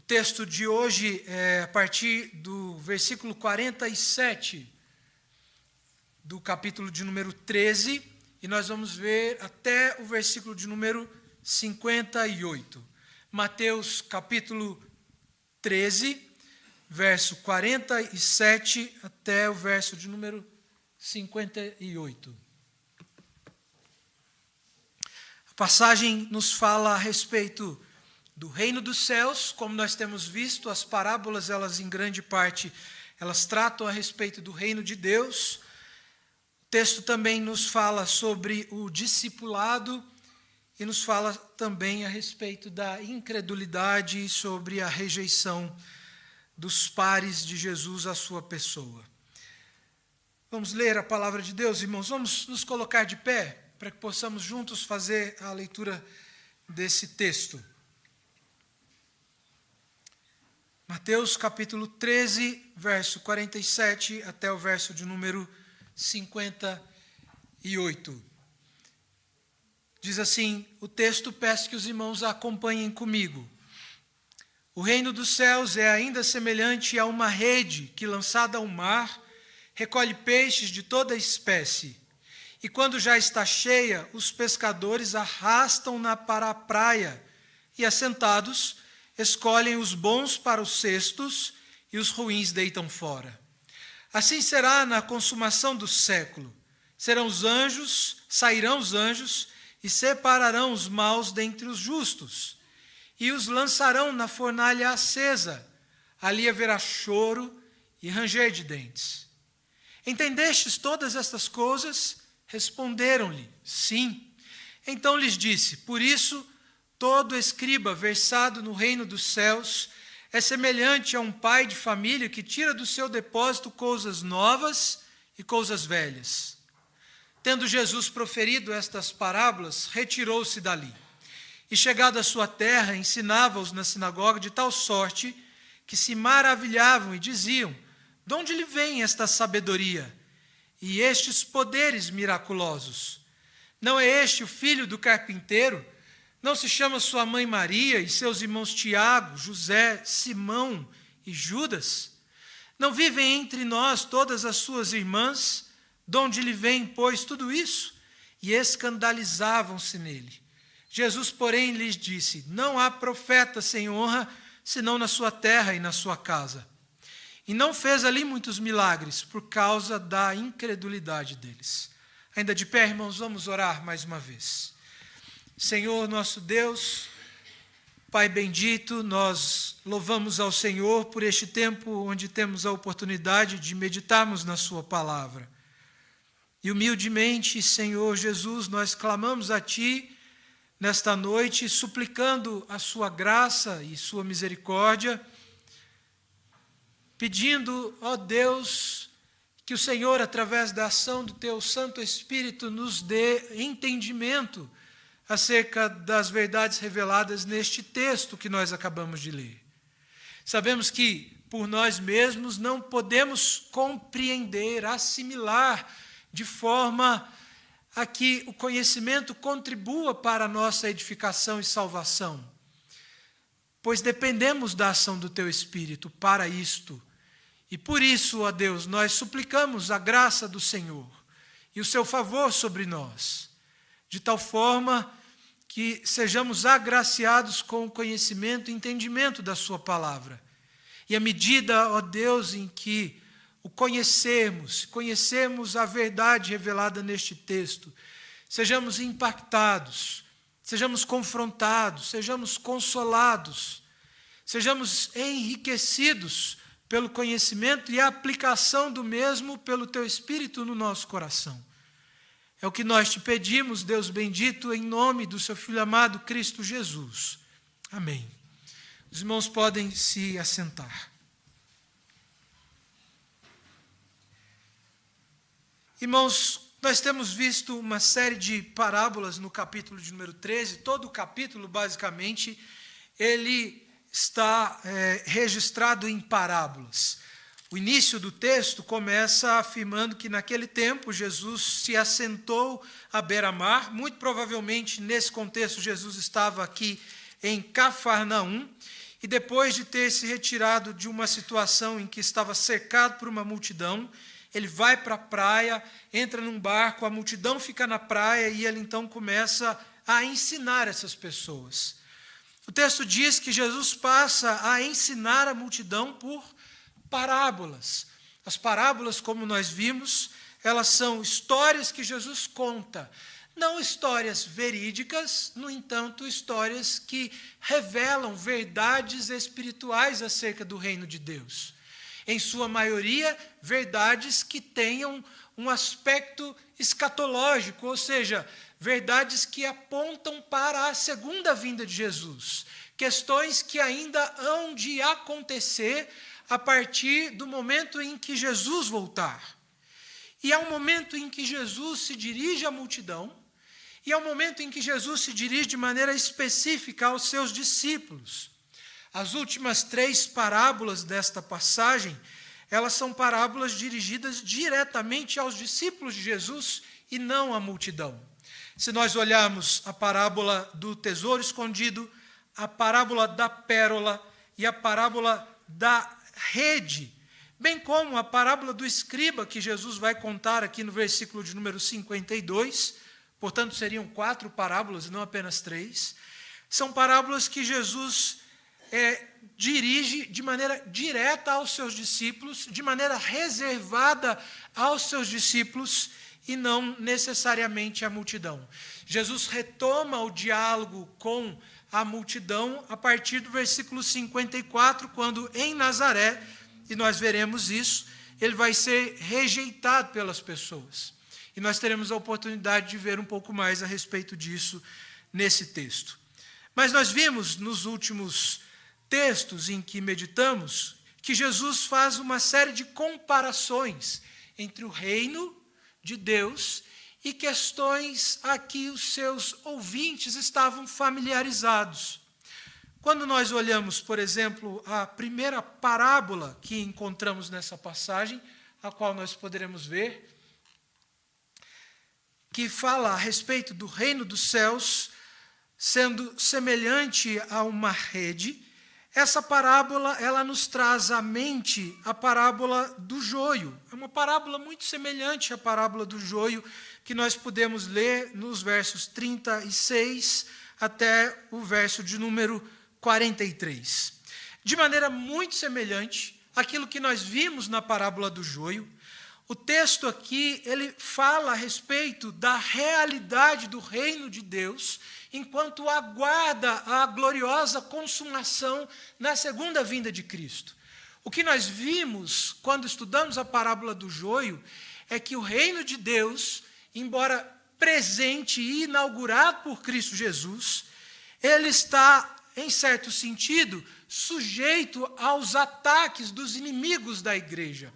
texto de hoje é a partir do versículo 47 do capítulo de número 13, e nós vamos ver até o versículo de número 58. Mateus capítulo 13, verso 47 até o verso de número 58. A passagem nos fala a respeito do reino dos céus. Como nós temos visto, as parábolas, elas em grande parte, elas tratam a respeito do reino de Deus. O texto também nos fala sobre o discipulado e nos fala também a respeito da incredulidade e sobre a rejeição dos pares de Jesus à sua pessoa. Vamos ler a palavra de Deus, irmãos. Vamos nos colocar de pé para que possamos juntos fazer a leitura desse texto. Mateus capítulo 13, verso 47 até o verso de número 58. Diz assim o texto, peço que os irmãos acompanhem comigo. O reino dos céus é ainda semelhante a uma rede que, lançada ao mar, recolhe peixes de toda espécie. E quando já está cheia, os pescadores arrastam-na para a praia e, assentados, escolhem os bons para os cestos e os ruins deitam fora. Assim será na consumação do século. Sairão os anjos e separarão os maus dentre os justos e os lançarão na fornalha acesa. Ali haverá choro e ranger de dentes. Entendestes todas estas coisas? Responderam-lhe, sim. Então lhes disse, por isso, todo escriba versado no reino dos céus é semelhante a um pai de família que tira do seu depósito coisas novas e coisas velhas. Tendo Jesus proferido estas parábolas, retirou-se dali. E chegado à sua terra, ensinava-os na sinagoga de tal sorte que se maravilhavam e diziam, de onde lhe vem esta sabedoria e estes poderes miraculosos? Não é este o filho do carpinteiro? Não se chama sua mãe Maria e seus irmãos Tiago, José, Simão e Judas? Não vivem entre nós todas as suas irmãs? De onde lhe vem, pois, tudo isso? E escandalizavam-se nele. Jesus, porém, lhes disse, não há profeta sem honra, senão na sua terra e na sua casa. E não fez ali muitos milagres, por causa da incredulidade deles. Ainda de pé, irmãos, vamos orar mais uma vez. Senhor, nosso Deus, Pai bendito, nós louvamos ao Senhor por este tempo onde temos a oportunidade de meditarmos na sua palavra. E humildemente, Senhor Jesus, nós clamamos a Ti nesta noite, suplicando a sua graça e sua misericórdia, pedindo, ó Deus, que o Senhor, através da ação do Teu Santo Espírito, nos dê entendimento acerca das verdades reveladas neste texto que nós acabamos de ler. Sabemos que, por nós mesmos, não podemos compreender, assimilar, de forma a que o conhecimento contribua para a nossa edificação e salvação, pois dependemos da ação do Teu Espírito para isto. E por isso, ó Deus, nós suplicamos a graça do Senhor e o Seu favor sobre nós, de tal forma que sejamos agraciados com o conhecimento e entendimento da Sua palavra. E à medida, ó Deus, em que o conhecemos a verdade revelada neste texto, sejamos impactados, sejamos confrontados, sejamos consolados, sejamos enriquecidos pelo conhecimento e a aplicação do mesmo pelo Teu Espírito no nosso coração. É o que nós Te pedimos, Deus bendito, em nome do Seu Filho amado, Cristo Jesus. Amém. Os irmãos podem se assentar. Irmãos, nós temos visto uma série de parábolas no capítulo de número 13. Todo o capítulo, basicamente, ele está registrado em parábolas. O início do texto começa afirmando que naquele tempo Jesus se assentou à beira-mar. Muito provavelmente, nesse contexto, Jesus estava aqui em Cafarnaum. e depois de ter se retirado de uma situação em que estava cercado por uma multidão, ele vai para a praia, entra num barco, a multidão fica na praia e ele então começa a ensinar essas pessoas. O texto diz que Jesus passa a ensinar a multidão por parábolas. As parábolas, como nós vimos, elas são histórias que Jesus conta. Não histórias verídicas, no entanto, histórias que revelam verdades espirituais acerca do reino de Deus. Em sua maioria, verdades que tenham um aspecto escatológico, ou seja, verdades que apontam para a segunda vinda de Jesus. Questões que ainda hão de acontecer a partir do momento em que Jesus voltar. E é um momento em que Jesus se dirige à multidão, e é um momento em que Jesus se dirige de maneira específica aos seus discípulos. As últimas 3 parábolas desta passagem, elas são parábolas dirigidas diretamente aos discípulos de Jesus e não à multidão. Se nós olharmos a parábola do tesouro escondido, a parábola da pérola e a parábola da rede, bem como a parábola do escriba, que Jesus vai contar aqui no versículo de número 52, portanto seriam 4 parábolas, não apenas 3, são parábolas que Jesus dirige de maneira direta aos seus discípulos, de maneira reservada aos seus discípulos e não necessariamente à multidão. Jesus retoma o diálogo com a multidão a partir do versículo 54, quando em Nazaré, e nós veremos isso, ele vai ser rejeitado pelas pessoas. E nós teremos a oportunidade de ver um pouco mais a respeito disso nesse texto. Mas nós vimos nos últimos textos em que meditamos que Jesus faz uma série de comparações entre o reino de Deus e questões a que os seus ouvintes estavam familiarizados. Quando nós olhamos, por exemplo, a primeira parábola que encontramos nessa passagem, a qual nós poderemos ver, que fala a respeito do reino dos céus, sendo semelhante a uma rede, essa parábola ela nos traz à mente a parábola do joio. É uma parábola muito semelhante à parábola do joio, que nós podemos ler nos versos 36 até o verso de número 43. De maneira muito semelhante àquilo que nós vimos na parábola do joio, o texto aqui ele fala a respeito da realidade do reino de Deus, enquanto aguarda a gloriosa consumação na segunda vinda de Cristo. O que nós vimos quando estudamos a parábola do joio é que o reino de Deus, embora presente e inaugurado por Cristo Jesus, ele está, em certo sentido, sujeito aos ataques dos inimigos da igreja.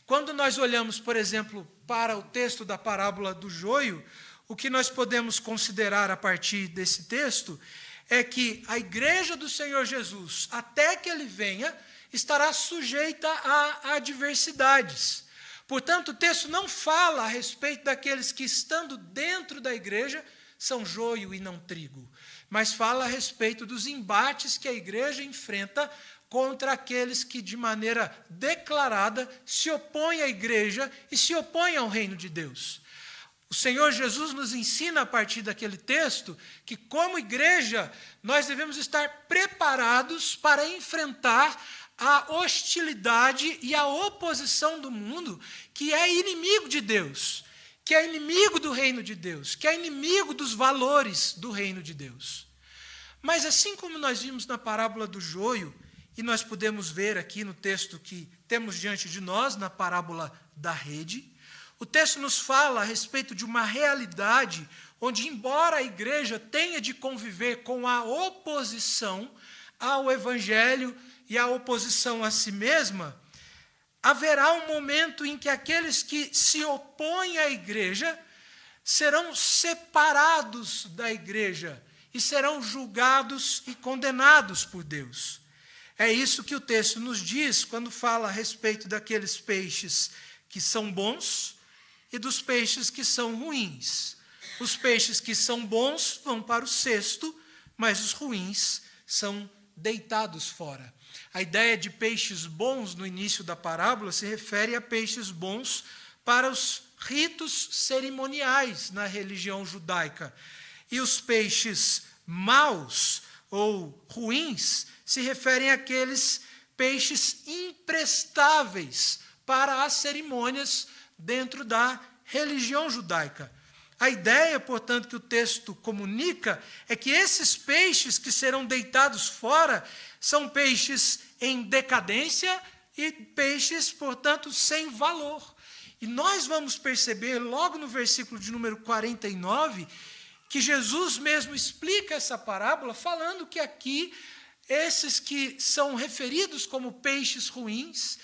Quando nós olhamos, por exemplo, para o texto da parábola do joio, o que nós podemos considerar a partir desse texto é que a igreja do Senhor Jesus, até que ele venha, estará sujeita a adversidades. Portanto, o texto não fala a respeito daqueles que, estando dentro da igreja, são joio e não trigo, mas fala a respeito dos embates que a igreja enfrenta contra aqueles que, de maneira declarada, se opõem à igreja e se opõem ao reino de Deus. O Senhor Jesus nos ensina, a partir daquele texto, que, como igreja, nós devemos estar preparados para enfrentar a hostilidade e a oposição do mundo, que é inimigo de Deus, que é inimigo do reino de Deus, que é inimigo dos valores do reino de Deus. Mas, assim como nós vimos na parábola do joio, e nós podemos ver aqui no texto que temos diante de nós, na parábola da rede, o texto nos fala a respeito de uma realidade onde, embora a igreja tenha de conviver com a oposição ao evangelho e a oposição a si mesma, haverá um momento em que aqueles que se opõem à igreja serão separados da igreja e serão julgados e condenados por Deus. É isso que o texto nos diz quando fala a respeito daqueles peixes que são bons e dos peixes que são ruins. Os peixes que são bons vão para o cesto, mas os ruins são deitados fora. A ideia de peixes bons no início da parábola se refere a peixes bons para os ritos cerimoniais na religião judaica. E os peixes maus ou ruins se referem àqueles peixes imprestáveis para as cerimônias dentro da religião judaica. A ideia, portanto, que o texto comunica é que esses peixes que serão deitados fora são peixes em decadência e peixes, portanto, sem valor. E nós vamos perceber logo no versículo de número 49 que Jesus mesmo explica essa parábola falando que aqui esses que são referidos como peixes ruins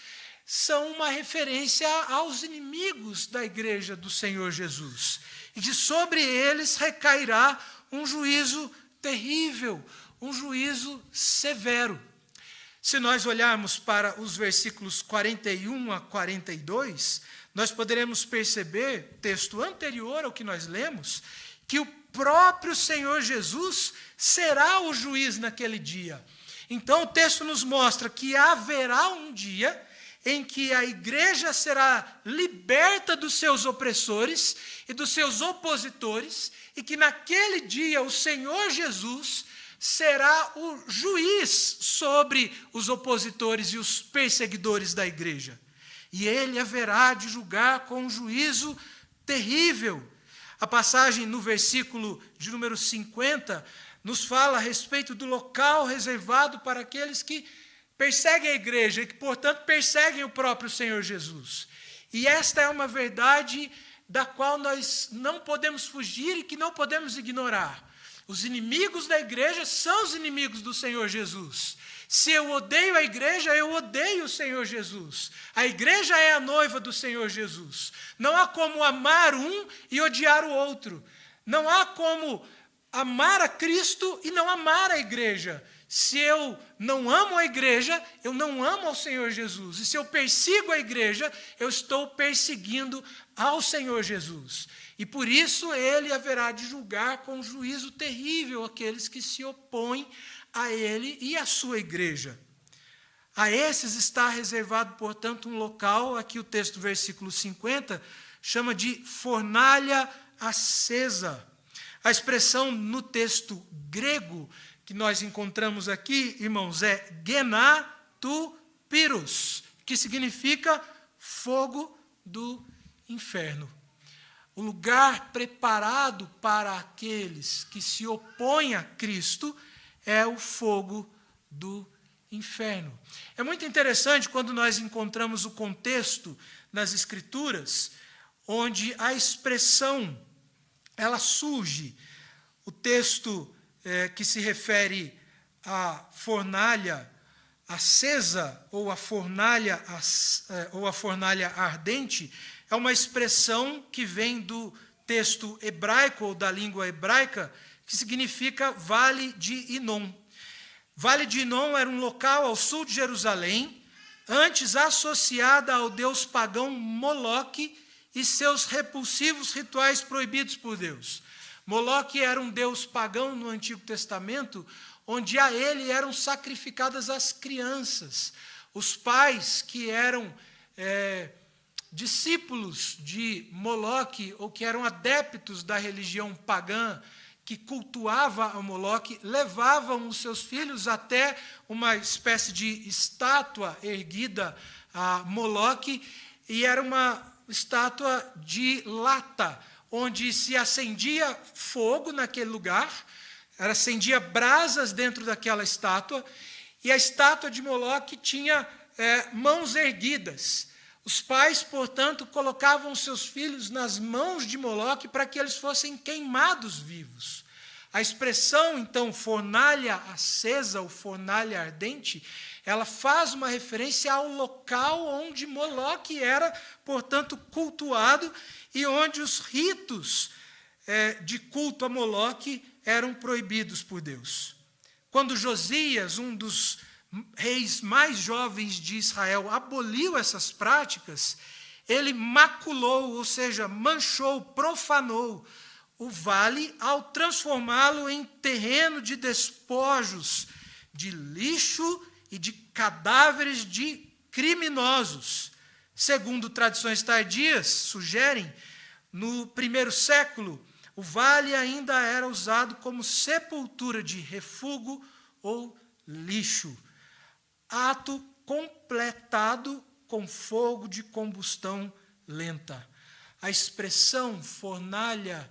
são uma referência aos inimigos da igreja do Senhor Jesus. E que sobre eles recairá um juízo terrível, um juízo severo. Se nós olharmos para os versículos 41 a 42, nós poderemos perceber, texto anterior ao que nós lemos, que o próprio Senhor Jesus será o juiz naquele dia. Então o texto nos mostra que haverá um dia em que a igreja será liberta dos seus opressores e dos seus opositores, e que naquele dia o Senhor Jesus será o juiz sobre os opositores e os perseguidores da igreja. E ele haverá de julgar com um juízo terrível. A passagem no versículo de número 50 nos fala a respeito do local reservado para aqueles que perseguem a igreja e que, portanto, perseguem o próprio Senhor Jesus. E esta é uma verdade da qual nós não podemos fugir e que não podemos ignorar. Os inimigos da igreja são os inimigos do Senhor Jesus. Se eu odeio a igreja, eu odeio o Senhor Jesus. A igreja é a noiva do Senhor Jesus. Não há como amar um e odiar o outro. Não há como amar a Cristo e não amar a igreja. Se eu não amo a igreja, eu não amo ao Senhor Jesus. E se eu persigo a igreja, eu estou perseguindo ao Senhor Jesus. E por isso ele haverá de julgar com juízo terrível aqueles que se opõem a ele e à sua igreja. A esses está reservado, portanto, um local, aqui o texto, versículo 50, chama de fornalha acesa. A expressão no texto grego que nós encontramos aqui, irmãos, é genatupiros, que significa fogo do inferno. O lugar preparado para aqueles que se opõem a Cristo é o fogo do inferno. É muito interessante quando nós encontramos o contexto nas Escrituras, onde a expressão ela surge. O texto que se refere à fornalha acesa ou à fornalha ardente é uma expressão que vem do texto hebraico ou da língua hebraica, que significa Vale de Inom. Vale de Inom era um local ao sul de Jerusalém, antes associada ao deus pagão Moloque e seus repulsivos rituais proibidos por Deus. Moloque era um deus pagão no Antigo Testamento, onde a ele eram sacrificadas as crianças. Os pais que eram discípulos de Moloque, ou que eram adeptos da religião pagã, que cultuava a Moloque, levavam os seus filhos até uma espécie de estátua erguida a Moloque, e era uma estátua de lata, onde se acendia fogo naquele lugar, acendia brasas dentro daquela estátua, e a estátua de Moloque tinha mãos erguidas. Os pais, portanto, colocavam seus filhos nas mãos de Moloque para que eles fossem queimados vivos. A expressão, então, fornalha acesa ou fornalha ardente, ela faz uma referência ao local onde Moloque era, portanto, cultuado e onde os ritos de culto a Moloque eram proibidos por Deus. Quando Josias, um dos reis mais jovens de Israel, aboliu essas práticas, ele maculou, ou seja, manchou, profanou o vale ao transformá-lo em terreno de despojos de lixo e de cadáveres de criminosos. Segundo tradições tardias sugerem, no primeiro século, o vale ainda era usado como sepultura de refúgio ou lixo, ato completado com fogo de combustão lenta. A expressão fornalha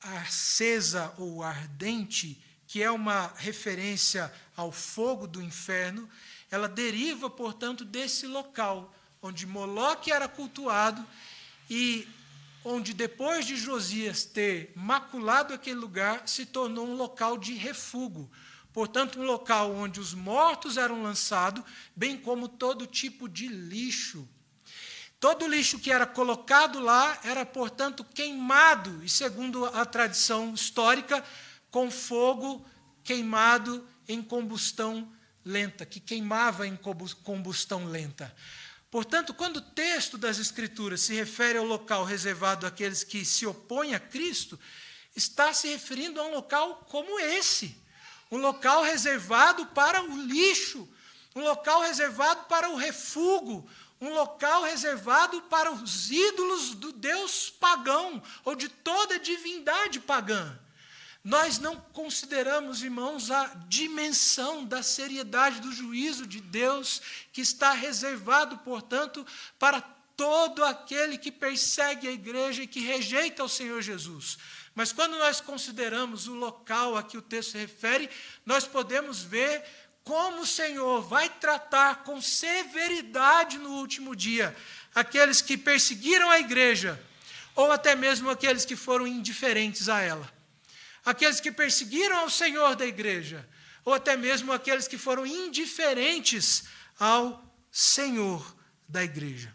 acesa ou ardente, que é uma referência ao fogo do inferno, ela deriva, portanto, desse local onde Moloque era cultuado e onde, depois de Josias ter maculado aquele lugar, se tornou um local de refúgio. Portanto, um local onde os mortos eram lançados, bem como todo tipo de lixo. Todo lixo que era colocado lá era, portanto, queimado, e segundo a tradição histórica, com fogo queimado em combustão lenta, que queimava em combustão lenta. Portanto, quando o texto das Escrituras se refere ao local reservado àqueles que se opõem a Cristo, está se referindo a um local como esse, um local reservado para o lixo, um local reservado para o refúgio, um local reservado para os ídolos do Deus pagão, ou de toda divindade pagã. Nós não consideramos, irmãos, a dimensão da seriedade do juízo de Deus, que está reservado, portanto, para todo aquele que persegue a igreja e que rejeita o Senhor Jesus. Mas quando nós consideramos o local a que o texto se refere, nós podemos ver como o Senhor vai tratar com severidade no último dia aqueles que perseguiram a igreja, ou até mesmo aqueles que foram indiferentes a ela. Aqueles que perseguiram ao Senhor da igreja, ou até mesmo aqueles que foram indiferentes ao Senhor da igreja.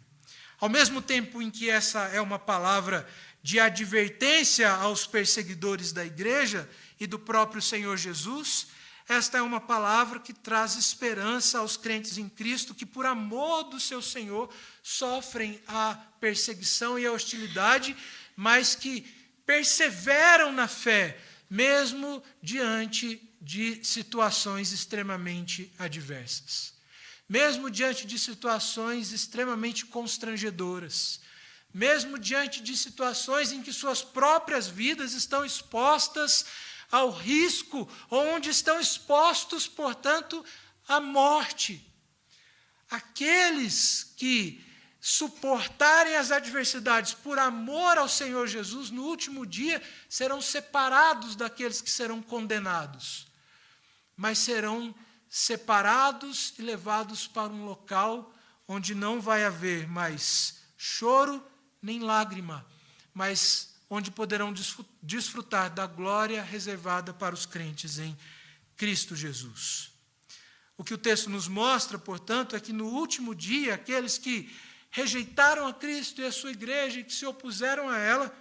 Ao mesmo tempo em que essa é uma palavra de advertência aos perseguidores da igreja e do próprio Senhor Jesus, esta é uma palavra que traz esperança aos crentes em Cristo, que por amor do seu Senhor sofrem a perseguição e a hostilidade, mas que perseveram na fé, mesmo diante de situações extremamente adversas, mesmo diante de situações extremamente constrangedoras, mesmo diante de situações em que suas próprias vidas estão expostas ao risco, onde estão expostos, portanto, à morte. Aqueles que suportarem as adversidades por amor ao Senhor Jesus, no último dia serão separados daqueles que serão condenados, mas serão separados e levados para um local onde não vai haver mais choro nem lágrima, mas onde poderão desfrutar da glória reservada para os crentes em Cristo Jesus. O que o texto nos mostra, portanto, é que no último dia, aqueles que rejeitaram a Cristo e a sua igreja e que se opuseram a ela,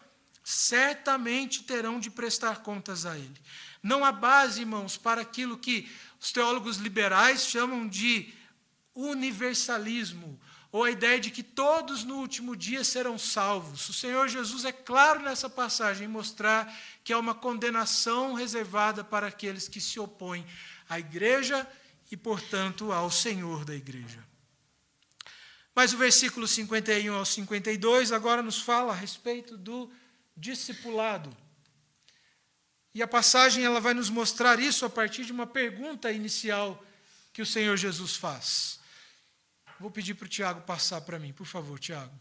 certamente terão de prestar contas a Ele. Não há base, irmãos, para aquilo que os teólogos liberais chamam de universalismo, ou a ideia de que todos no último dia serão salvos. O Senhor Jesus é claro nessa passagem em mostrar que há uma condenação reservada para aqueles que se opõem à igreja e, portanto, ao Senhor da igreja. Mas o versículo 51 ao 52 agora nos fala a respeito do discipulado. E a passagem ela vai nos mostrar isso a partir de uma pergunta inicial que o Senhor Jesus faz. Vou pedir para o Tiago passar para mim, por favor, Tiago.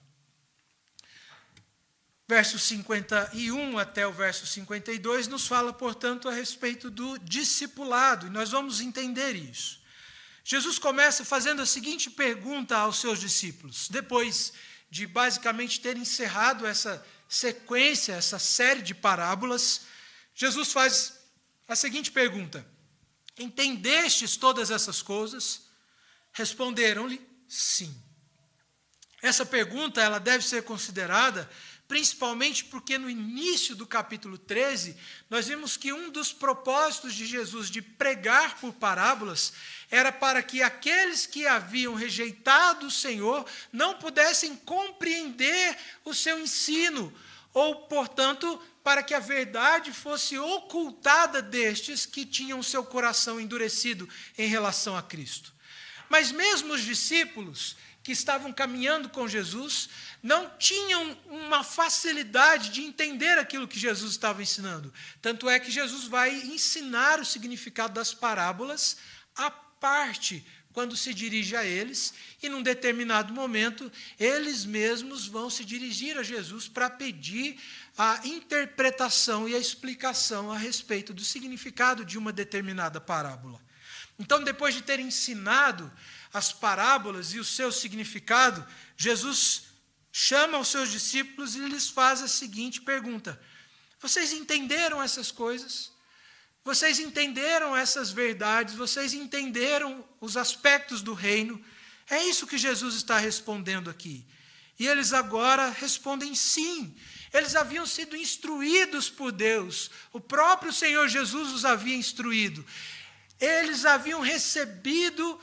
Verso 51 até o verso 52 nos fala, portanto, a respeito do discipulado, e nós vamos entender isso. Jesus começa fazendo a seguinte pergunta aos seus discípulos, depois de basicamente ter encerrado essa sequência, essa série de parábolas. Jesus faz a seguinte pergunta: entendestes todas essas coisas? Responderam-lhe, sim. Essa pergunta ela deve ser considerada principalmente porque no início do capítulo 13, nós vimos que um dos propósitos de Jesus de pregar por parábolas era para que aqueles que haviam rejeitado o Senhor não pudessem compreender o seu ensino, ou, portanto, para que a verdade fosse ocultada destes que tinham seu coração endurecido em relação a Cristo. Mas mesmo os discípulos que estavam caminhando com Jesus não tinham uma facilidade de entender aquilo que Jesus estava ensinando. Tanto é que Jesus vai ensinar o significado das parábolas à parte, quando se dirige a eles, e num determinado momento, eles mesmos vão se dirigir a Jesus para pedir a interpretação e a explicação a respeito do significado de uma determinada parábola. Então, depois de ter ensinado as parábolas e o seu significado, Jesus chama os seus discípulos e lhes faz a seguinte pergunta: vocês entenderam essas coisas? Vocês entenderam essas verdades? Vocês entenderam os aspectos do reino? É isso que Jesus está respondendo aqui. E eles agora respondem sim. Eles haviam sido instruídos por Deus. O próprio Senhor Jesus os havia instruído. Eles haviam recebido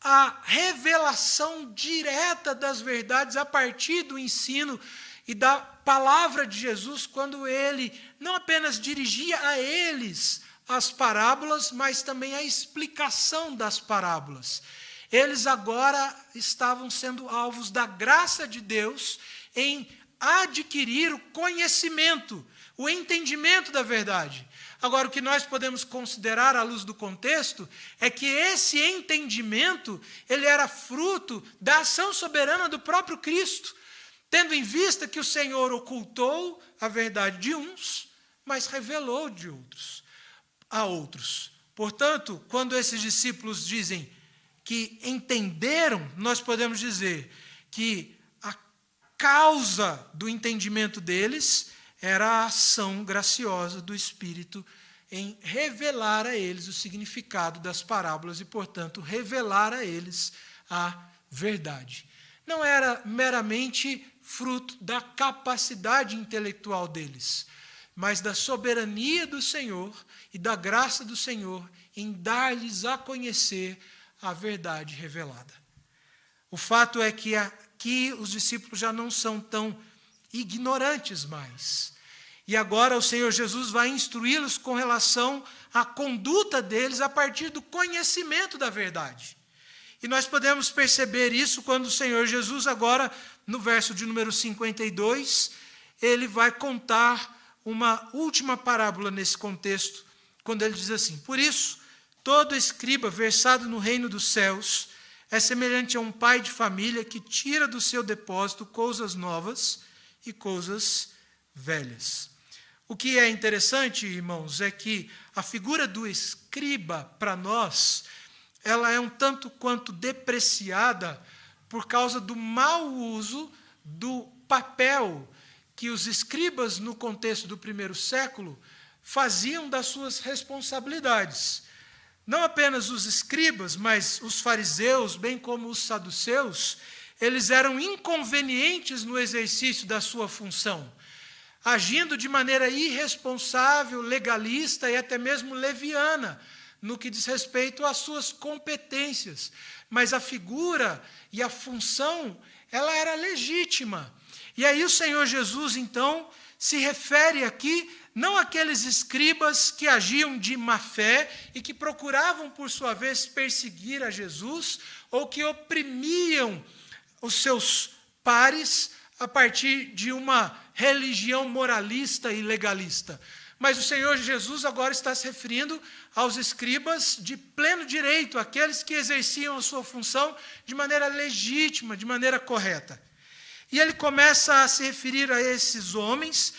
a revelação direta das verdades a partir do ensino e da palavra de Jesus, quando ele não apenas dirigia a eles as parábolas, mas também a explicação das parábolas. Eles agora estavam sendo alvos da graça de Deus em adquirir o conhecimento, o entendimento da verdade. Agora, o que nós podemos considerar à luz do contexto é que esse entendimento ele era fruto da ação soberana do próprio Cristo, tendo em vista que o Senhor ocultou a verdade de uns, mas revelou de outros a outros. Portanto, quando esses discípulos dizem que entenderam, nós podemos dizer que a causa do entendimento deles era a ação graciosa do Espírito em revelar a eles o significado das parábolas e, portanto, revelar a eles a verdade. Não era meramente fruto da capacidade intelectual deles, mas da soberania do Senhor e da graça do Senhor em dar-lhes a conhecer a verdade revelada. O fato é que aqui os discípulos já não são tão ignorantes mais. E agora o Senhor Jesus vai instruí-los com relação à conduta deles a partir do conhecimento da verdade. E nós podemos perceber isso quando o Senhor Jesus agora, no verso de número 52, ele vai contar uma última parábola nesse contexto, quando ele diz assim: por isso, todo escriba versado no reino dos céus é semelhante a um pai de família que tira do seu depósito coisas novas e coisas velhas. O que é interessante, irmãos, é que a figura do escriba, para nós, ela é um tanto quanto depreciada por causa do mau uso do papel que os escribas, no contexto do primeiro século, faziam das suas responsabilidades. Não apenas os escribas, mas os fariseus, bem como os saduceus, eles eram inconvenientes no exercício da sua função, agindo de maneira irresponsável, legalista e até mesmo leviana, no que diz respeito às suas competências. Mas a figura e a função, ela era legítima. E aí o Senhor Jesus, então, se refere aqui não àqueles escribas que agiam de má fé e que procuravam, por sua vez, perseguir a Jesus, ou que oprimiam os seus pares a partir de uma religião moralista e legalista. Mas o Senhor Jesus agora está se referindo aos escribas de pleno direito, aqueles que exerciam a sua função de maneira legítima, de maneira correta. E ele começa a se referir a esses homens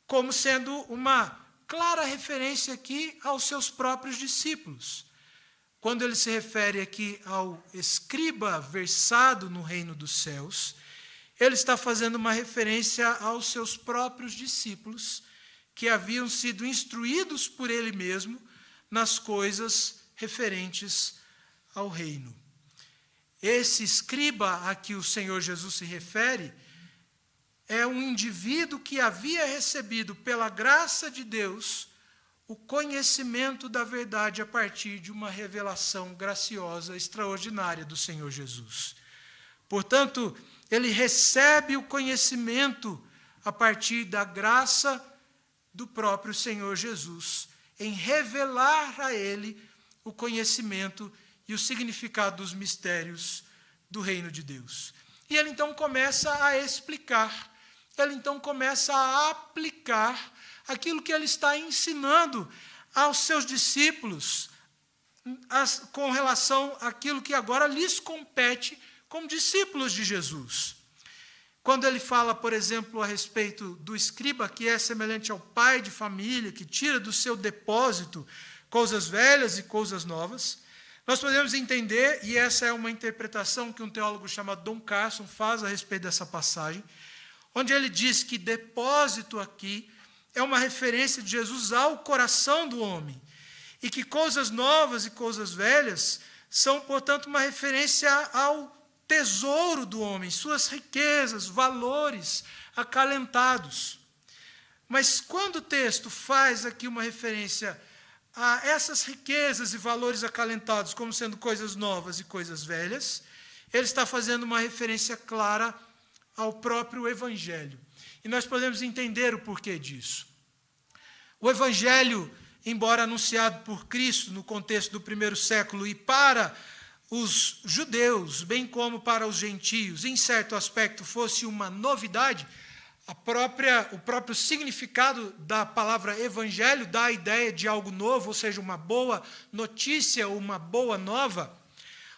como sendo uma clara referência aqui aos seus próprios discípulos. Quando ele se refere aqui ao escriba versado no reino dos céus, ele está fazendo uma referência aos seus próprios discípulos, que haviam sido instruídos por ele mesmo nas coisas referentes ao reino. Esse escriba a que o Senhor Jesus se refere é um indivíduo que havia recebido pela graça de Deus o conhecimento da verdade a partir de uma revelação graciosa, extraordinária do Senhor Jesus. Portanto, ele recebe o conhecimento a partir da graça do próprio Senhor Jesus, em revelar a ele o conhecimento e o significado dos mistérios do reino de Deus. E ele então começa a explicar, ele então começa a aplicar aquilo que ele está ensinando aos seus discípulos, com relação àquilo que agora lhes compete como discípulos de Jesus. Quando ele fala, por exemplo, a respeito do escriba, que é semelhante ao pai de família, que tira do seu depósito coisas velhas e coisas novas, nós podemos entender, e essa é uma interpretação que um teólogo chamado Don Carson faz a respeito dessa passagem, onde ele diz que depósito aqui é uma referência de Jesus ao coração do homem, e que coisas novas e coisas velhas são, portanto, uma referência ao tesouro do homem, suas riquezas, valores acalentados. Mas quando o texto faz aqui uma referência a essas riquezas e valores acalentados como sendo coisas novas e coisas velhas, ele está fazendo uma referência clara ao próprio Evangelho. E nós podemos entender o porquê disso. O Evangelho, embora anunciado por Cristo no contexto do primeiro século e para os judeus, bem como para os gentios, em certo aspecto fosse uma novidade, o próprio significado da palavra evangelho dá a ideia de algo novo, ou seja, uma boa notícia, uma boa nova.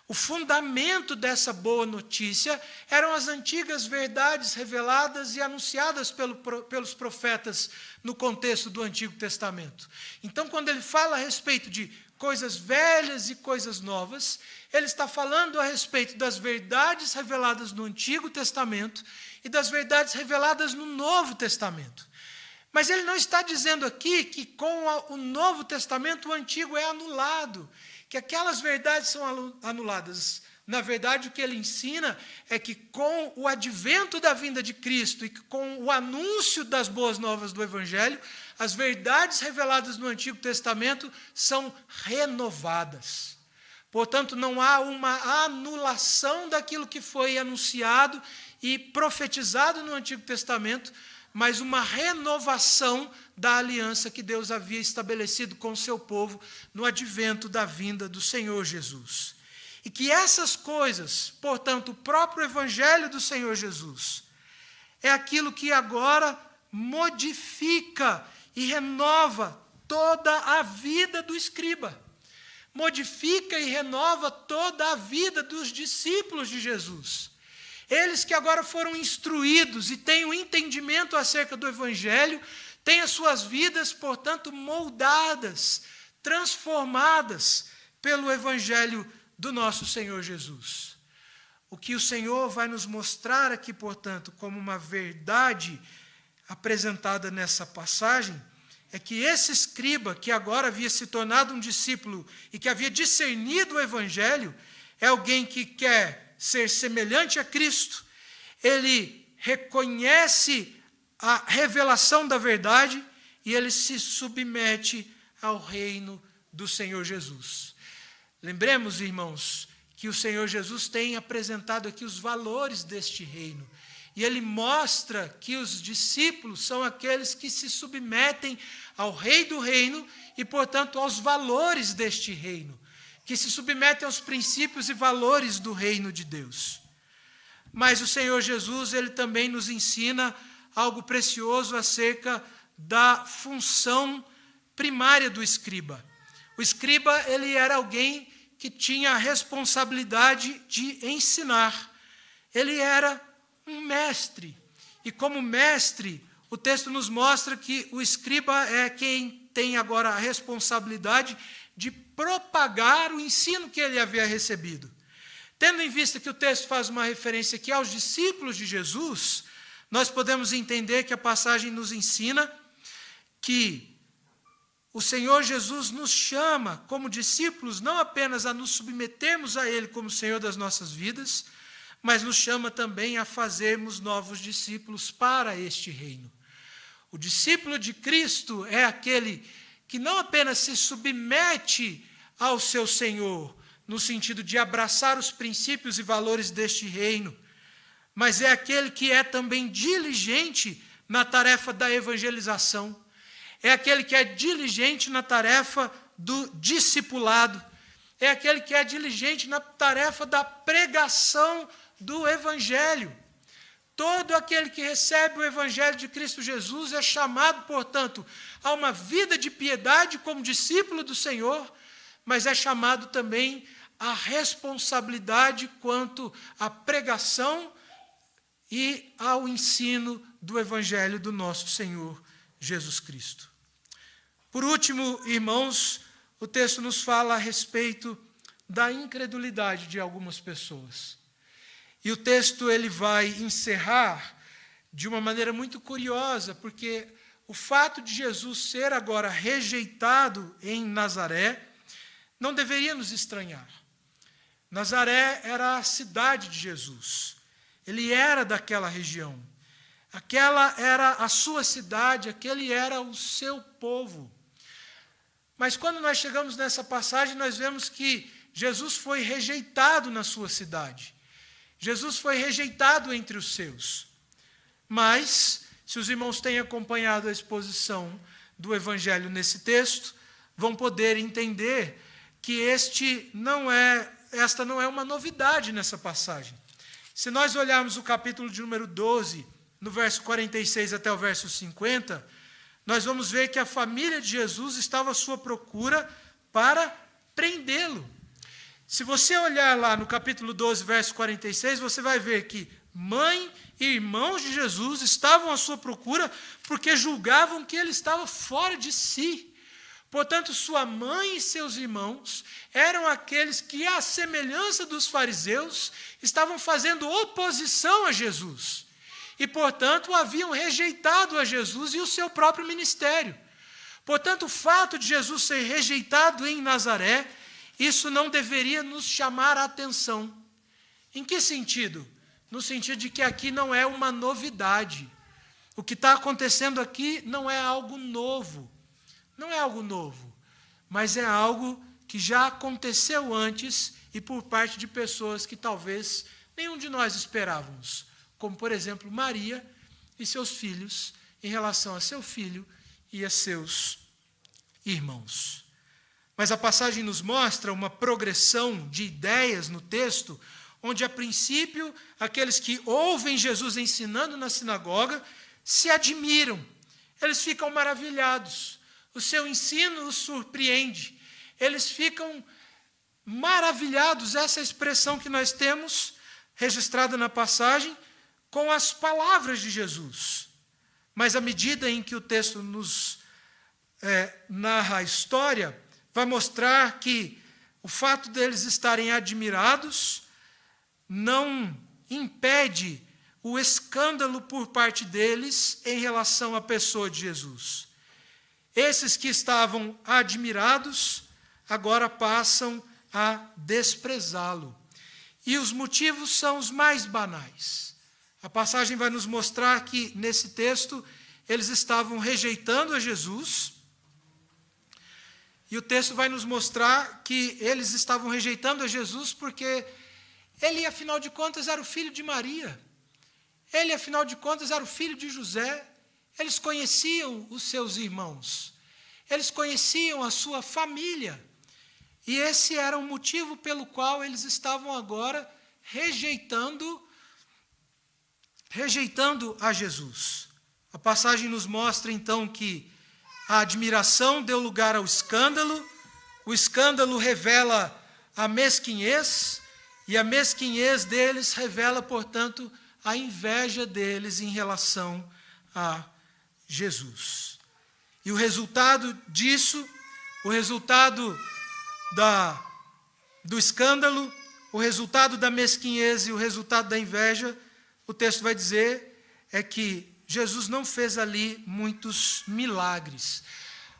O fundamento dessa boa notícia eram as antigas verdades reveladas e anunciadas pelos profetas no contexto do Antigo Testamento. Então, quando ele fala a respeito de coisas velhas e coisas novas, ele está falando a respeito das verdades reveladas no Antigo Testamento e das verdades reveladas no Novo Testamento. Mas ele não está dizendo aqui que com o Novo Testamento o Antigo é anulado, que aquelas verdades são anuladas. Na verdade, o que ele ensina é que com o advento da vinda de Cristo e com o anúncio das boas novas do Evangelho, as verdades reveladas no Antigo Testamento são renovadas. Portanto, não há uma anulação daquilo que foi anunciado e profetizado no Antigo Testamento, mas uma renovação da aliança que Deus havia estabelecido com o seu povo no advento da vinda do Senhor Jesus. E que essas coisas, portanto, o próprio Evangelho do Senhor Jesus, é aquilo que agora modifica e renova toda a vida do escriba. Modifica e renova toda a vida dos discípulos de Jesus. Eles que agora foram instruídos e têm o entendimento acerca do Evangelho, têm as suas vidas, portanto, moldadas, transformadas pelo Evangelho do nosso Senhor Jesus. O que o Senhor vai nos mostrar aqui, portanto, como uma verdade apresentada nessa passagem, é que esse escriba, que agora havia se tornado um discípulo e que havia discernido o Evangelho, é alguém que quer ser semelhante a Cristo, ele reconhece a revelação da verdade e ele se submete ao reino do Senhor Jesus. Lembremos, irmãos, que o Senhor Jesus tem apresentado aqui os valores deste reino. E ele mostra que os discípulos são aqueles que se submetem ao Rei do reino e, portanto, aos valores deste reino, que se submetem aos princípios e valores do reino de Deus. Mas o Senhor Jesus, ele também nos ensina algo precioso acerca da função primária do escriba. O escriba, ele era alguém que tinha a responsabilidade de ensinar. Ele era um mestre. E como mestre, o texto nos mostra que o escriba é quem tem agora a responsabilidade de propagar o ensino que ele havia recebido. Tendo em vista que o texto faz uma referência aqui aos discípulos de Jesus, nós podemos entender que a passagem nos ensina que o Senhor Jesus nos chama como discípulos não apenas a nos submetermos a Ele como Senhor das nossas vidas, mas nos chama também a fazermos novos discípulos para este reino. O discípulo de Cristo é aquele que não apenas se submete ao seu Senhor, no sentido de abraçar os princípios e valores deste reino, mas é aquele que é também diligente na tarefa da evangelização, é aquele que é diligente na tarefa do discipulado, é aquele que é diligente na tarefa da pregação do Evangelho. Todo aquele que recebe o Evangelho de Cristo Jesus é chamado, portanto, a uma vida de piedade como discípulo do Senhor, mas é chamado também à responsabilidade quanto à pregação e ao ensino do Evangelho do nosso Senhor Jesus Cristo. Por último, irmãos, o texto nos fala a respeito da incredulidade de algumas pessoas. E o texto ele vai encerrar de uma maneira muito curiosa, porque o fato de Jesus ser agora rejeitado em Nazaré não deveria nos estranhar. Nazaré era a cidade de Jesus. Ele era daquela região. Aquela era a sua cidade, aquele era o seu povo. Mas quando nós chegamos nessa passagem, nós vemos que Jesus foi rejeitado na sua cidade. Jesus foi rejeitado entre os seus. Mas, se os irmãos têm acompanhado a exposição do Evangelho nesse texto, vão poder entender que esta não é uma novidade nessa passagem. Se nós olharmos o capítulo de número 12, no verso 46 até o verso 50, nós vamos ver que a família de Jesus estava à sua procura para prendê-lo. Se você olhar lá no capítulo 12, verso 46, você vai ver que mãe e irmãos de Jesus estavam à sua procura porque julgavam que ele estava fora de si. Portanto, sua mãe e seus irmãos eram aqueles que, à semelhança dos fariseus, estavam fazendo oposição a Jesus. E, portanto, haviam rejeitado a Jesus e o seu próprio ministério. Portanto, o fato de Jesus ser rejeitado em Nazaré, isso não deveria nos chamar a atenção. Em que sentido? No sentido de que aqui não é uma novidade. O que está acontecendo aqui não é algo novo. Não é algo novo, mas é algo que já aconteceu antes e por parte de pessoas que talvez nenhum de nós esperávamos, como, por exemplo, Maria e seus filhos, em relação a seu filho e a seus irmãos. Mas a passagem nos mostra uma progressão de ideias no texto, onde, a princípio, aqueles que ouvem Jesus ensinando na sinagoga se admiram, eles ficam maravilhados. O seu ensino os surpreende. Eles ficam maravilhados, essa expressão que nós temos, registrada na passagem, com as palavras de Jesus. Mas à medida em que o texto nos narra a história, vai mostrar que o fato deles estarem admirados não impede o escândalo por parte deles em relação à pessoa de Jesus. Esses que estavam admirados, agora passam a desprezá-lo. E os motivos são os mais banais. A passagem vai nos mostrar que, nesse texto, eles estavam rejeitando a Jesus. E o texto vai nos mostrar que eles estavam rejeitando a Jesus porque ele, afinal de contas, era o filho de Maria. Ele, afinal de contas, era o filho de José. Eles conheciam os seus irmãos, eles conheciam a sua família, e esse era o motivo pelo qual eles estavam agora rejeitando a Jesus. A passagem nos mostra então que a admiração deu lugar ao escândalo, o escândalo revela a mesquinhez, e a mesquinhez deles revela, portanto, a inveja deles em relação a Jesus. E o resultado disso, o resultado do escândalo, o resultado da mesquinhez e o resultado da inveja, o texto vai dizer, é que Jesus não fez ali muitos milagres.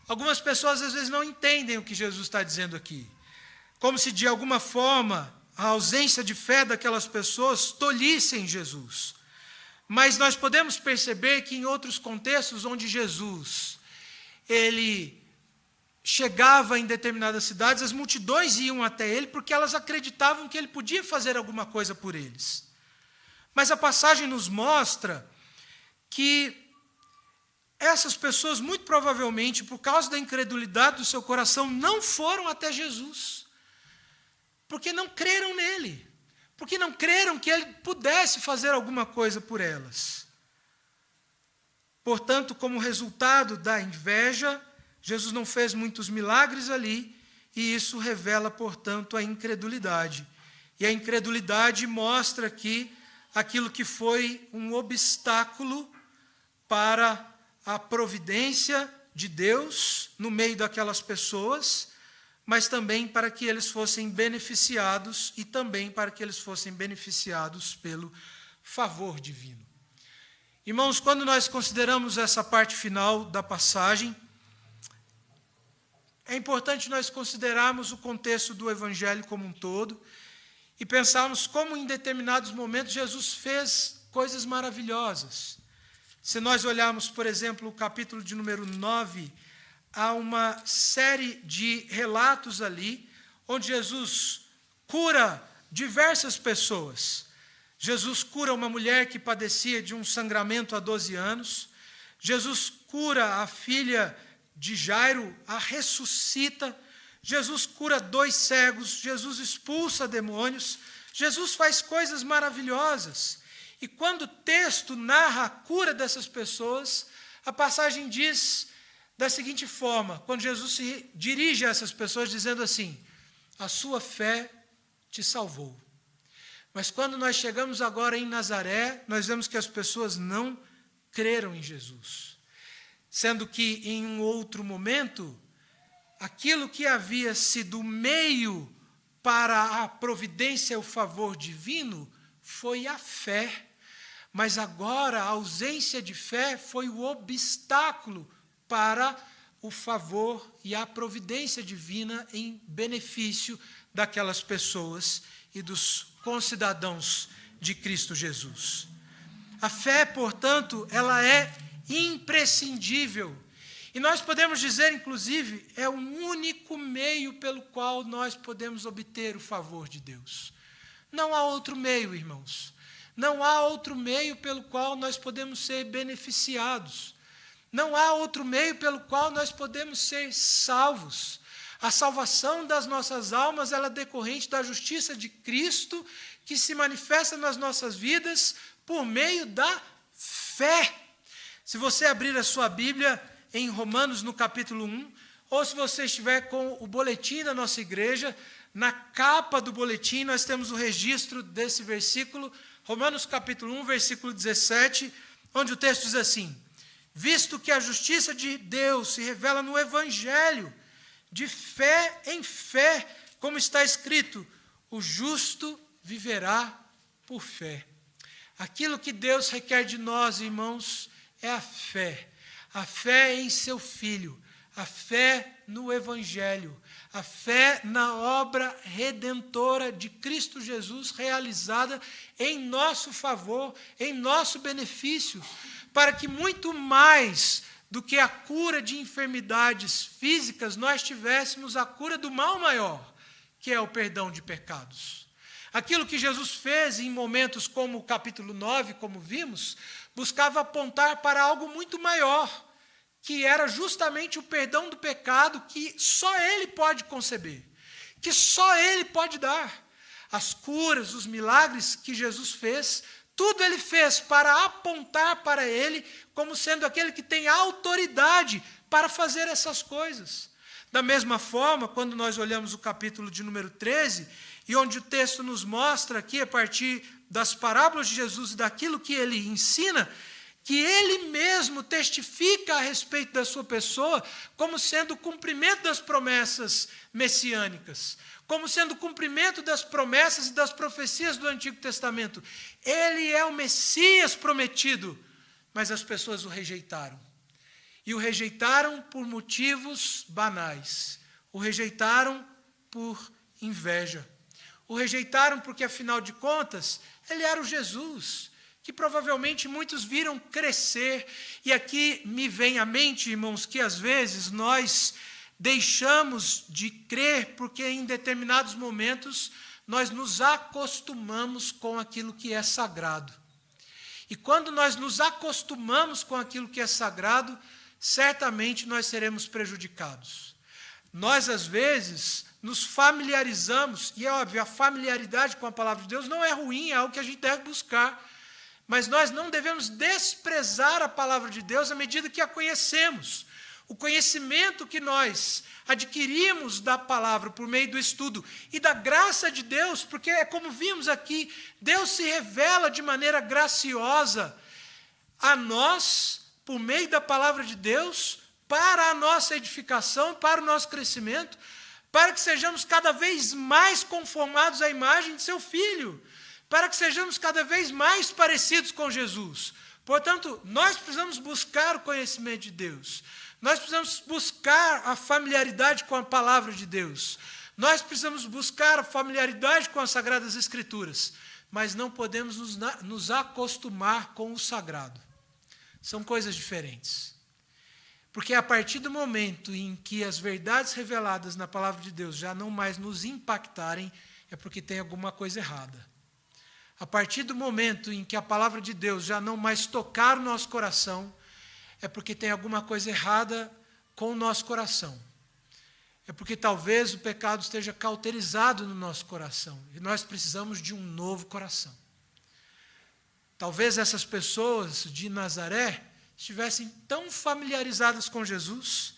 Algumas pessoas às vezes não entendem o que Jesus está dizendo aqui. Como se de alguma forma a ausência de fé daquelas pessoas tolhissem Jesus. Mas nós podemos perceber que em outros contextos onde Jesus ele chegava em determinadas cidades, as multidões iam até ele porque elas acreditavam que ele podia fazer alguma coisa por eles. Mas a passagem nos mostra que essas pessoas, muito provavelmente, por causa da incredulidade do seu coração, não foram até Jesus, porque não creram nele, porque não creram que ele pudesse fazer alguma coisa por elas. Portanto, como resultado da inveja, Jesus não fez muitos milagres ali, e isso revela, portanto, a incredulidade. E a incredulidade mostra aqui aquilo que foi um obstáculo para a providência de Deus no meio daquelas pessoas, mas também para que eles fossem beneficiados e também para que eles fossem beneficiados pelo favor divino. Irmãos, quando nós consideramos essa parte final da passagem, é importante nós considerarmos o contexto do Evangelho como um todo e pensarmos como em determinados momentos Jesus fez coisas maravilhosas. Se nós olharmos, por exemplo, o capítulo de número 9, há uma série de relatos ali, onde Jesus cura diversas pessoas. Jesus cura uma mulher que padecia de um sangramento há 12 anos. Jesus cura a filha de Jairo, a ressuscita. Jesus cura 2 cegos. Jesus expulsa demônios. Jesus faz coisas maravilhosas. E quando o texto narra a cura dessas pessoas, a passagem diz da seguinte forma, quando Jesus se dirige a essas pessoas dizendo assim: a sua fé te salvou. Mas quando nós chegamos agora em Nazaré, nós vemos que as pessoas não creram em Jesus. Sendo que em um outro momento, aquilo que havia sido meio para a providência e o favor divino foi a fé. Mas agora a ausência de fé foi o obstáculo para o favor e a providência divina em benefício daquelas pessoas e dos concidadãos de Cristo Jesus. A fé, portanto, ela é imprescindível. E nós podemos dizer, inclusive, é o único meio pelo qual nós podemos obter o favor de Deus. Não há outro meio, irmãos. Não há outro meio pelo qual nós podemos ser beneficiados. Não há outro meio pelo qual nós podemos ser salvos. A salvação das nossas almas ela é decorrente da justiça de Cristo, que se manifesta nas nossas vidas por meio da fé. Se você abrir a sua Bíblia em Romanos, no capítulo 1, ou se você estiver com o boletim da nossa igreja, na capa do boletim nós temos o registro desse versículo, Romanos capítulo 1, versículo 17, onde o texto diz assim: visto que a justiça de Deus se revela no Evangelho, de fé em fé, como está escrito, o justo viverá por fé. Aquilo que Deus requer de nós, irmãos, é a fé em seu Filho, a fé no Evangelho, a fé na obra redentora de Cristo Jesus realizada em nosso favor, em nosso benefício, para que muito mais do que a cura de enfermidades físicas, nós tivéssemos a cura do mal maior, que é o perdão de pecados. Aquilo que Jesus fez em momentos como o capítulo 9, como vimos, buscava apontar para algo muito maior, que era justamente o perdão do pecado que só Ele pode conceber, que só Ele pode dar. As curas, os milagres que Jesus fez, tudo Ele fez para apontar para Ele como sendo aquele que tem autoridade para fazer essas coisas. Da mesma forma, quando nós olhamos o capítulo de número 13, e onde o texto nos mostra aqui, a partir das parábolas de Jesus e daquilo que Ele ensina, que Ele mesmo testifica a respeito da sua pessoa como sendo o cumprimento das promessas messiânicas, como sendo o cumprimento das promessas e das profecias do Antigo Testamento. Ele é o Messias prometido, mas as pessoas o rejeitaram. E o rejeitaram por motivos banais. O rejeitaram por inveja. O rejeitaram porque, afinal de contas, ele era o Jesus, que provavelmente muitos viram crescer. E aqui me vem à mente, irmãos, que às vezes nós deixamos de crer porque em determinados momentos nós nos acostumamos com aquilo que é sagrado. E quando nós nos acostumamos com aquilo que é sagrado, certamente nós seremos prejudicados. Nós, às vezes, nos familiarizamos, e é óbvio, a familiaridade com a palavra de Deus não é ruim, é algo que a gente deve buscar, mas nós não devemos desprezar a palavra de Deus à medida que a conhecemos. O conhecimento que nós adquirimos da palavra por meio do estudo e da graça de Deus, porque é como vimos aqui, Deus se revela de maneira graciosa a nós, por meio da palavra de Deus, para a nossa edificação, para o nosso crescimento, para que sejamos cada vez mais conformados à imagem de seu Filho, para que sejamos cada vez mais parecidos com Jesus. Portanto, nós precisamos buscar o conhecimento de Deus. Nós precisamos buscar a familiaridade com a palavra de Deus. Nós precisamos buscar a familiaridade com as Sagradas Escrituras. Mas não podemos nos acostumar com o sagrado. São coisas diferentes. Porque a partir do momento em que as verdades reveladas na palavra de Deus já não mais nos impactarem, é porque tem alguma coisa errada. A partir do momento em que a palavra de Deus já não mais tocar o nosso coração, é porque tem alguma coisa errada com o nosso coração. É porque talvez o pecado esteja cauterizado no nosso coração. E nós precisamos de um novo coração. Talvez essas pessoas de Nazaré estivessem tão familiarizadas com Jesus,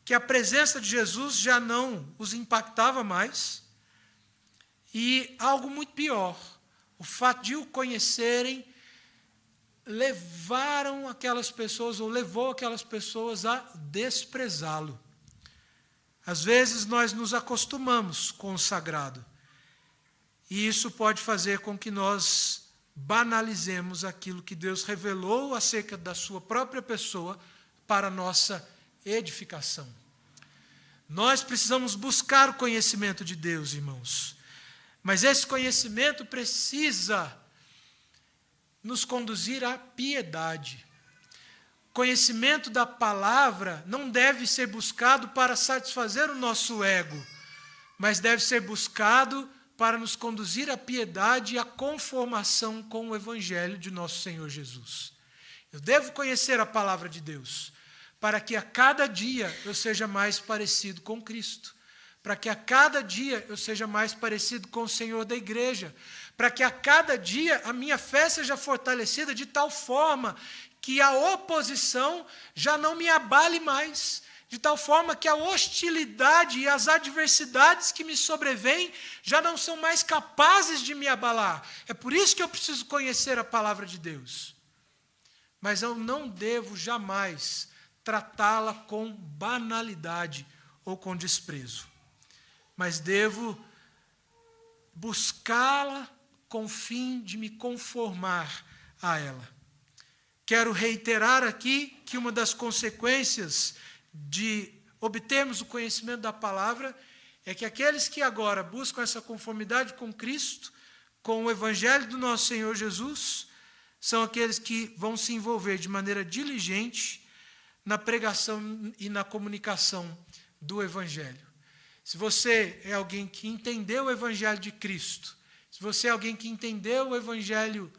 que a presença de Jesus já não os impactava mais. E algo muito pior, o fato de o conhecerem, levaram aquelas pessoas, ou levou aquelas pessoas a desprezá-lo. Às vezes nós nos acostumamos com o sagrado, e isso pode fazer com que nós banalizemos aquilo que Deus revelou acerca da sua própria pessoa para a nossa edificação. Nós precisamos buscar o conhecimento de Deus, irmãos, mas esse conhecimento precisa nos conduzir à piedade. O conhecimento da palavra não deve ser buscado para satisfazer o nosso ego, mas deve ser buscado para nos conduzir à piedade e à conformação com o Evangelho de nosso Senhor Jesus. Eu devo conhecer a palavra de Deus, para que a cada dia eu seja mais parecido com Cristo, para que a cada dia eu seja mais parecido com o Senhor da igreja, para que a cada dia a minha fé seja fortalecida de tal forma que a oposição já não me abale mais, de tal forma que a hostilidade e as adversidades que me sobrevêm já não são mais capazes de me abalar. É por isso que eu preciso conhecer a palavra de Deus. Mas eu não devo jamais tratá-la com banalidade ou com desprezo, mas devo buscá-la com o fim de me conformar a ela. Quero reiterar aqui que uma das consequências de obtermos o conhecimento da palavra é que aqueles que agora buscam essa conformidade com Cristo, com o Evangelho do nosso Senhor Jesus, são aqueles que vão se envolver de maneira diligente na pregação e na comunicação do Evangelho. Se você é alguém que entendeu o Evangelho de Cristo, se você é alguém que entendeu o Evangelho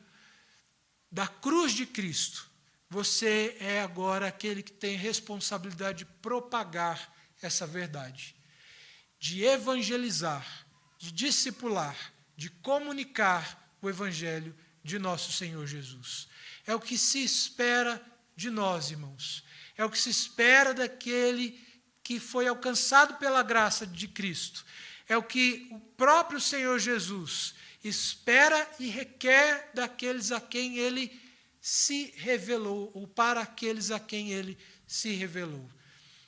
da cruz de Cristo, você é agora aquele que tem responsabilidade de propagar essa verdade, de evangelizar, de discipular, de comunicar o Evangelho de nosso Senhor Jesus. É o que se espera de nós, irmãos. É o que se espera daquele que foi alcançado pela graça de Cristo. É o que o próprio Senhor Jesus espera e requer daqueles a quem Ele se revelou, ou para aqueles a quem Ele se revelou.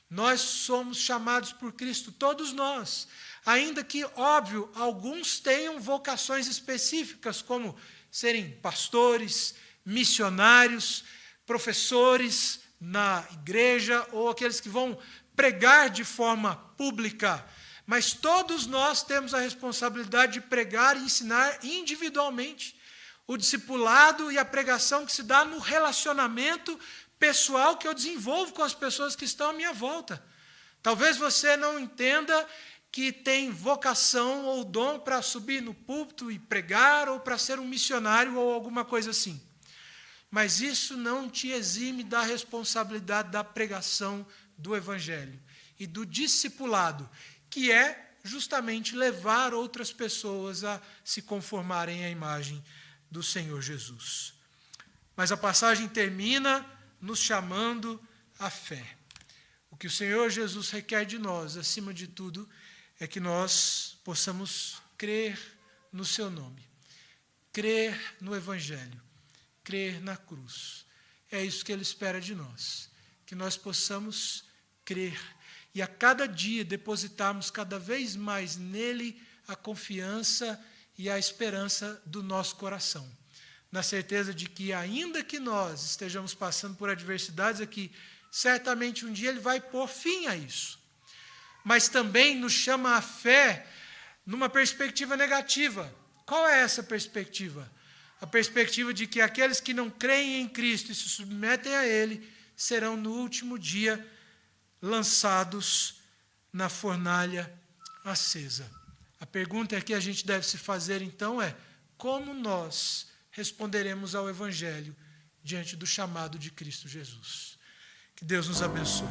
Nós somos chamados por Cristo, todos nós, ainda que, óbvio, alguns tenham vocações específicas, como serem pastores, missionários, professores na igreja, ou aqueles que vão pregar de forma pública. Mas todos nós temos a responsabilidade de pregar e ensinar individualmente. O discipulado e a pregação que se dá no relacionamento pessoal que eu desenvolvo com as pessoas que estão à minha volta. Talvez você não entenda que tem vocação ou dom para subir no púlpito e pregar, ou para ser um missionário ou alguma coisa assim. Mas isso não te exime da responsabilidade da pregação do Evangelho e do discipulado, que é justamente levar outras pessoas a se conformarem à imagem do Senhor Jesus. Mas a passagem termina nos chamando à fé. O que o Senhor Jesus requer de nós, acima de tudo, é que nós possamos crer no seu nome, crer no Evangelho, crer na cruz. É isso que Ele espera de nós, que nós possamos crer e a cada dia depositarmos cada vez mais nele a confiança e a esperança do nosso coração, na certeza de que, ainda que nós estejamos passando por adversidades aqui, certamente um dia Ele vai pôr fim a isso. Mas também nos chama a fé numa perspectiva negativa. Qual é essa perspectiva? A perspectiva de que aqueles que não creem em Cristo e se submetem a Ele serão no último dia lançados na fornalha acesa. A pergunta que a gente deve se fazer então é: como nós responderemos ao Evangelho diante do chamado de Cristo Jesus? Que Deus nos abençoe.